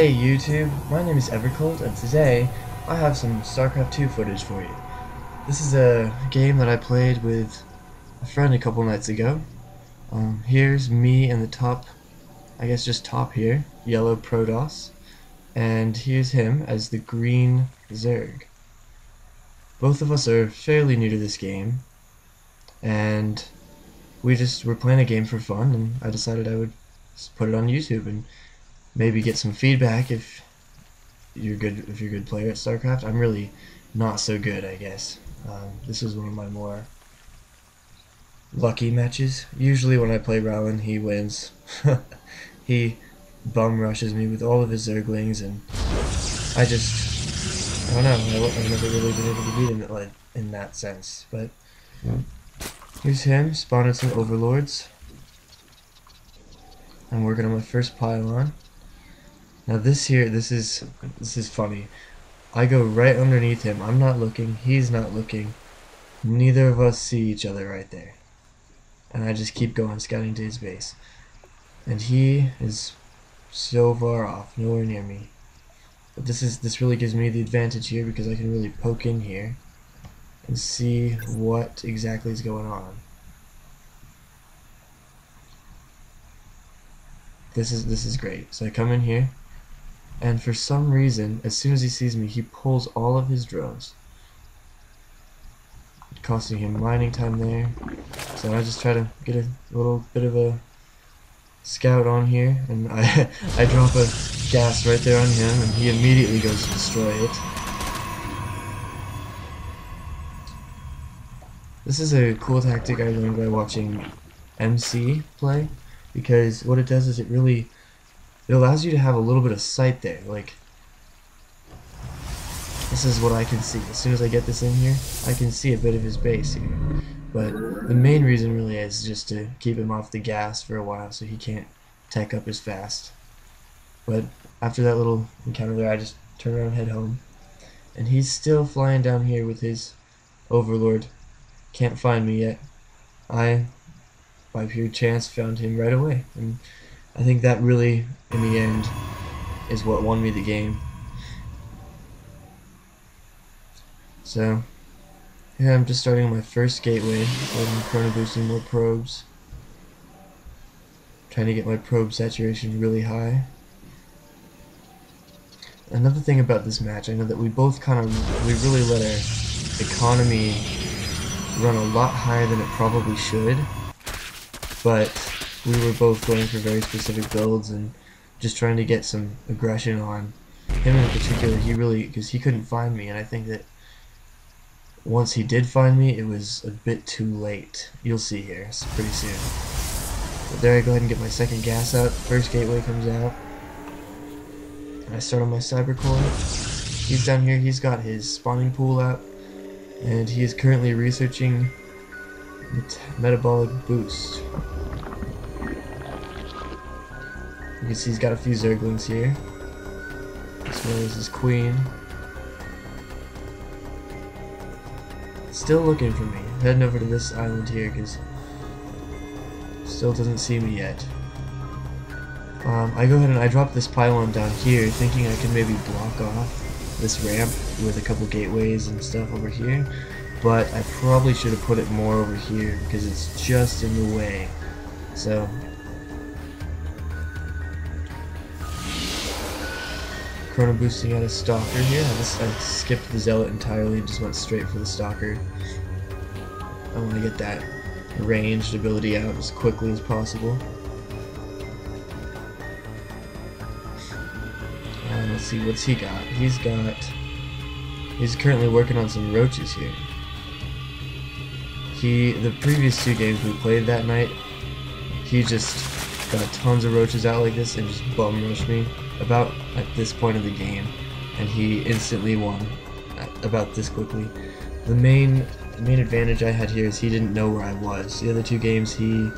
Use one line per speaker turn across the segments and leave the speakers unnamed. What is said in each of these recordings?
Hey YouTube, my name is Evercold, and today I have some StarCraft 2 footage for you. This is a game that I played with a friend a couple nights ago. Here's me in the top, I guess just top here, yellow Protoss, and here's him as the green Zerg. Both of us are fairly new to this game, and we just were playing a game for fun, and I decided I would put it on YouTube and maybe get some feedback if you're a good player at StarCraft. I'm really not so good, I guess. This is one of my more lucky matches. Usually when I play Ralon, he wins. He bum rushes me with all of his Zerglings, and I don't know, I've never really been able to beat him in that sense. But here's him, spawning some Overlords. I'm working on my first pylon. Now this is funny. I go right underneath him. I'm not looking. He's not looking. Neither of us see each other right there. And I just keep going, scouting to his base. And he is so far off, nowhere near me. But this really gives me the advantage here because I can really poke in here and see what exactly is going on. This is great. So I come in here, and for some reason, as soon as he sees me, he pulls all of his drones, costing him mining time there. So I just try to get a little bit of a scout on here, and I drop a gas right there on him, and he immediately goes to destroy it. This is a cool tactic I learned by watching MC play, because what it does is it allows you to have a little bit of sight there. Like, this is what I can see. As soon as I get this in here, I can see a bit of his base here. But the main reason really is just to keep him off the gas for a while so he can't tech up as fast. But after that little encounter there, I just turn around and head home. And he's still flying down here with his Overlord. Can't find me yet. I, by pure chance, found him right away. And I think that really, in the end, is what won me the game. So, here I'm just starting my first gateway, chrono boosting more probes. Trying to get my probe saturation really high. Another thing about this match, I know that we both we really let our economy run a lot higher than it probably should, but we were both going for very specific builds and just trying to get some aggression on him in particular. Because he couldn't find me, and I think that once he did find me, it was a bit too late. You'll see here, it's pretty soon. But there I go ahead and get my second gas out. First gateway comes out, and I start on my cyber core. He's down here, he's got his spawning pool out, and he is currently researching metabolic boost. You can see he's got a few Zerglings here, as well as his queen. Still looking for me. Heading over to this island here because still doesn't see me yet. I go ahead and I drop this pylon down here, thinking I can maybe block off this ramp with a couple gateways and stuff over here, but I probably should have put it more over here because it's just in the way. So chrono boosting out a stalker here. I skipped the zealot entirely and just went straight for the stalker. I want to get that ranged ability out as quickly as possible. And let's see, what's he got? He's currently working on some roaches here. The previous two games we played that night, he just got tons of roaches out like this and just bum rushed me about at this point of the game, and he instantly won about this quickly. The main advantage I had here is he didn't know where I was. The other two games he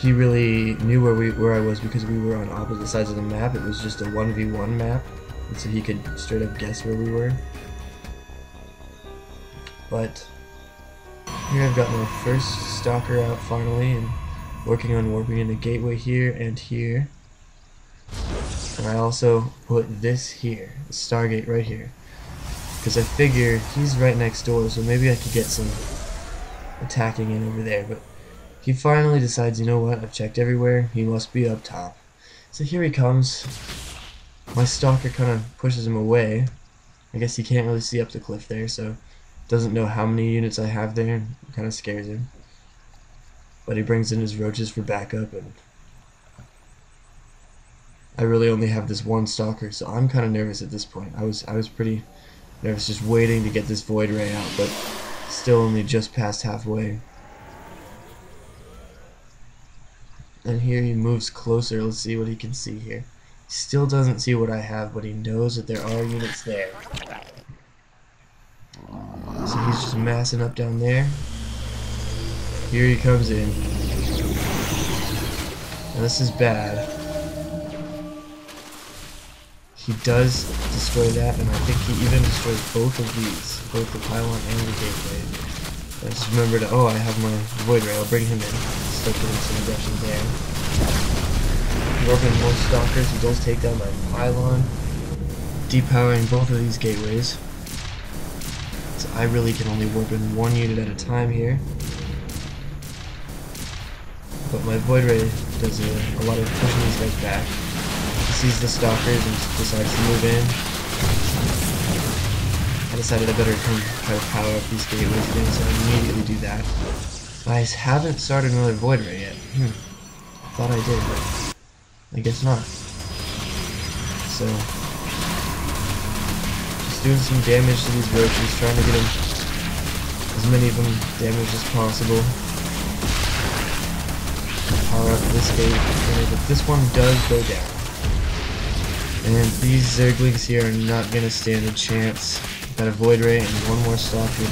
really knew where I was because we were on opposite sides of the map. It was just a 1v1 map, and so he could straight up guess where we were. But here I've got my first stalker out finally, and working on warping in a gateway here and here. And I also put this here, the Stargate right here, because I figure he's right next door, so maybe I could get some attacking in over there. But he finally decides, you know what, I've checked everywhere, he must be up top. So here he comes. My stalker kind of pushes him away. I guess he can't really see up the cliff there, so doesn't know how many units I have there, and kind of scares him. But he brings in his roaches for backup, and I really only have this one stalker, so I'm kind of nervous at this point. I was pretty nervous just waiting to get this void ray out, but still only just past halfway. And here he moves closer. Let's see what he can see here. He still doesn't see what I have, but he knows that there are units there. So he's just massing up down there. Here he comes in. And this is bad. He does destroy that, and I think he even destroys both of these, both the pylon and the gateway. I just remembered, oh, I have my void ray, I'll bring him in. Start putting some aggression there. Working more stalkers, he does take down my pylon, depowering both of these gateways. So I really can only work with one unit at a time here. But my void ray does a lot of pushing these guys back. He sees the stalkers and decides to move in. I decided I better try to power up these gateways again, so I immediately do that. I haven't started another void ray yet. Thought I did, but I guess not. So, just doing some damage to these roaches, trying to get them, as many of them damaged as possible. Power up this gate, but this one does go down. And these Zerglings here are not going to stand a chance. Got a void ray and one more stalker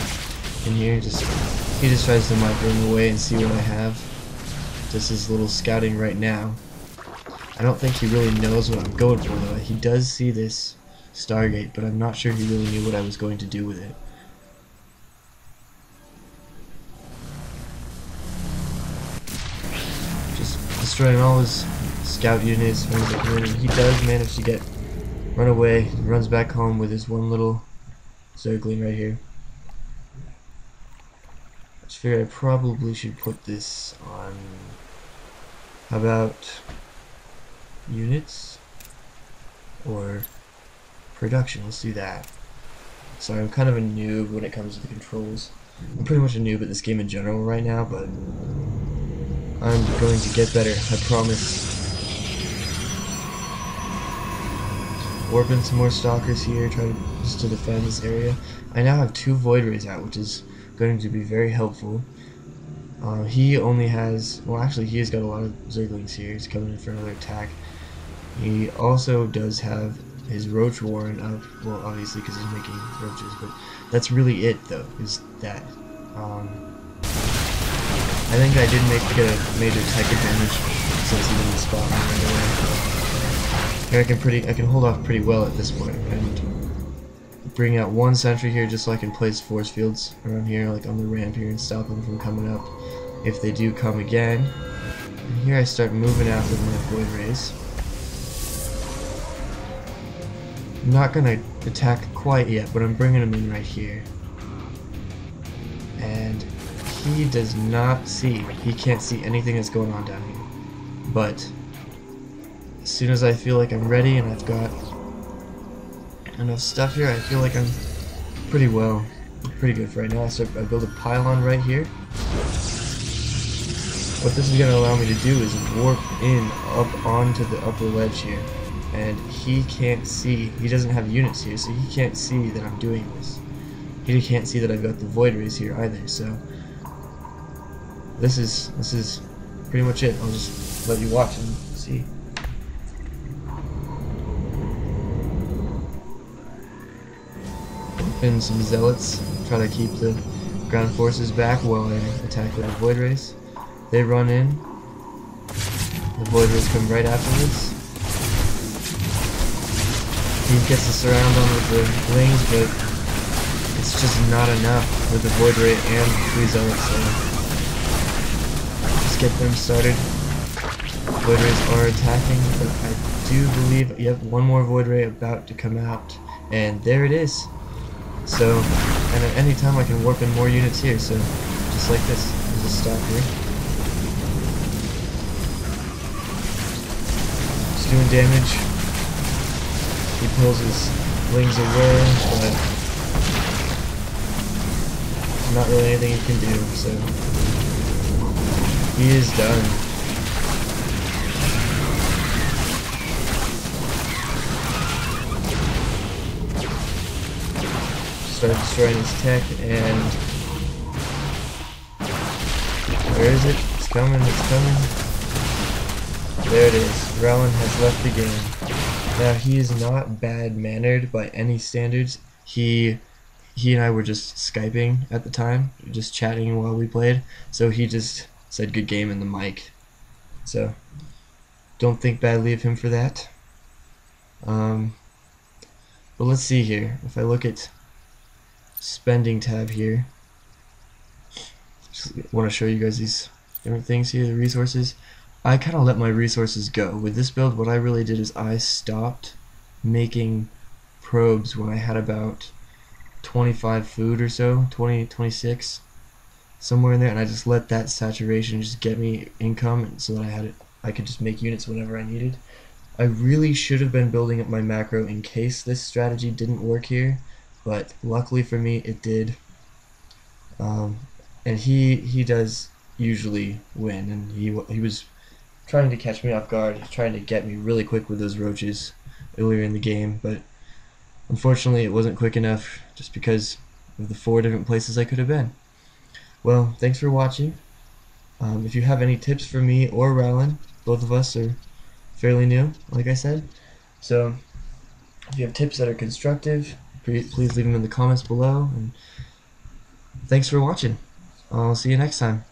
in here. He just tries to micro him away and see what I have. Just his little scouting right now. I don't think he really knows what I'm going for though. He does see this Stargate, but I'm not sure he really knew what I was going to do with it. Just destroying all his scout units. He does manage to run away, runs back home with his one little Zergling right here. I just figured I probably should put this on. How about units or production? Let's do that. Sorry, I'm kind of a noob when it comes to the controls. I'm pretty much a noob at this game in general right now, but I'm going to get better, I promise. Warping some more stalkers here, just to defend this area. I now have 2 void rays out, which is going to be very helpful. He only has, well actually he has got a lot of Zerglings here. He's coming in for another attack. He also does have his roach warren up, well obviously because he's making roaches, but that's really it though, is that. I think I did get a major tech advantage since he didn't spot me right away. Here I can hold off pretty well at this point, and bring out one sentry here just so I can place force fields around here, like on the ramp here, and stop them from coming up if they do come again. And here I start moving out with my void rays. I'm not gonna attack quite yet, but I'm bringing them in right here. And he does not see. He can't see anything that's going on down here. But as soon as I feel like I'm ready and I've got enough stuff here, I feel like I'm pretty good for right now. So I build a pylon right here. What this is going to allow me to do is warp in up onto the upper ledge here. And he can't see, he doesn't have units here, so he can't see that I'm doing this. He can't see that I've got the void rays here either, so this is pretty much it. I'll just let you watch and see. And some zealots try to keep the ground forces back while I attack with the void rays. They run in. The void rays come right afterwards. He gets the surround on with the wings, but it's just not enough with the void ray and 3 zealots. So just get them started. Void Rays are attacking, but I do believe, yep, one more Void Ray about to come out, and there it is. So, and at any time I can warp in more units here, so just like this. I'll just stop here. Just doing damage. He pulls his wings away, but not really anything he can do, so he is done. Start destroying his tech, and where is it? It's coming, it's coming. There it is. Ralon has left the game. Now, he is not bad-mannered by any standards. He and I were just Skyping at the time, just chatting while we played, so he just said good game in the mic. So, don't think badly of him for that. But let's see here. If I look at spending tab here, just want to show you guys these different things here, the resources. I kind of let my resources go. With this build, what I really did is I stopped making probes when I had about 25 food or so, 20, 26, somewhere in there, and I just let that saturation just get me income so that I could just make units whenever I needed. I really should have been building up my macro in case this strategy didn't work here, but luckily for me it did. And he does usually win, and he was trying to catch me off guard, trying to get me really quick with those roaches earlier in the game, but unfortunately it wasn't quick enough just because of the 4 different places I could have been. Well, thanks for watching. If you have any tips for me or Ralon, both of us are fairly new, like I said, so if you have tips that are constructive, please leave them in the comments below, and thanks for watching. I'll see you next time.